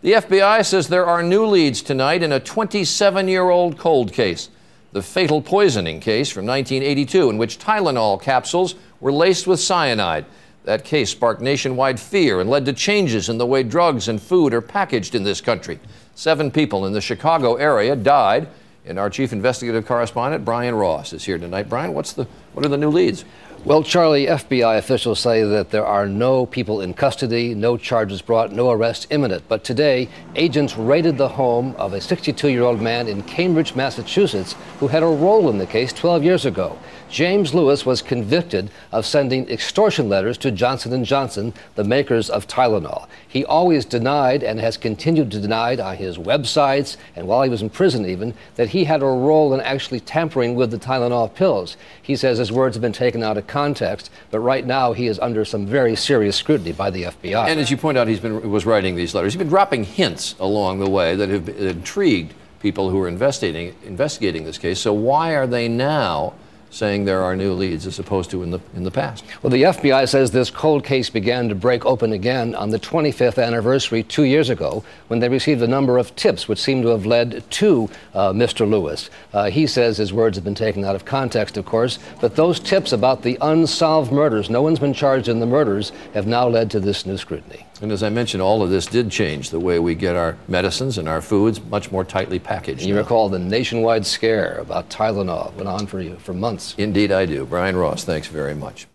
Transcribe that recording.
The FBI says there are new leads tonight in a 27-year-old cold case, the fatal poisoning case from 1982 in which Tylenol capsules were laced with cyanide. That case sparked nationwide fear and led to changes in the way drugs and food are packaged in this country. 7 people in the Chicago area died, and our chief investigative correspondent, Brian Ross, is here tonight. Brian, what are the new leads? Well, Charlie, FBI officials say that there are no people in custody, no charges brought, no arrest imminent. But today, agents raided the home of a 62-year-old man in Cambridge, Massachusetts, who had a role in the case 12 years ago. James Lewis was convicted of sending extortion letters to Johnson & Johnson, the makers of Tylenol. He always denied and has continued to deny on his websites and while he was in prison even that he had a role in actually tampering with the Tylenol pills. He says his words have been taken out of context, but right now he is under some very serious scrutiny by the FBI. And as you point out, was writing these letters. He's been dropping hints along the way that have intrigued people who are investigating this case. So why are they now saying there are new leads as opposed to in the past? Well, the FBI says this cold case began to break open again on the 25th anniversary 2 years ago when they received a number of tips which seem to have led to Mr. Lewis. He says his words have been taken out of context, of course, but those tips about the unsolved murders, no one's been charged in the murders, have now led to this new scrutiny. And as I mentioned, all of this did change the way we get our medicines and our foods much more tightly packaged. You recall the nationwide scare about Tylenol went on for months. Indeed I do. Brian Ross, thanks very much.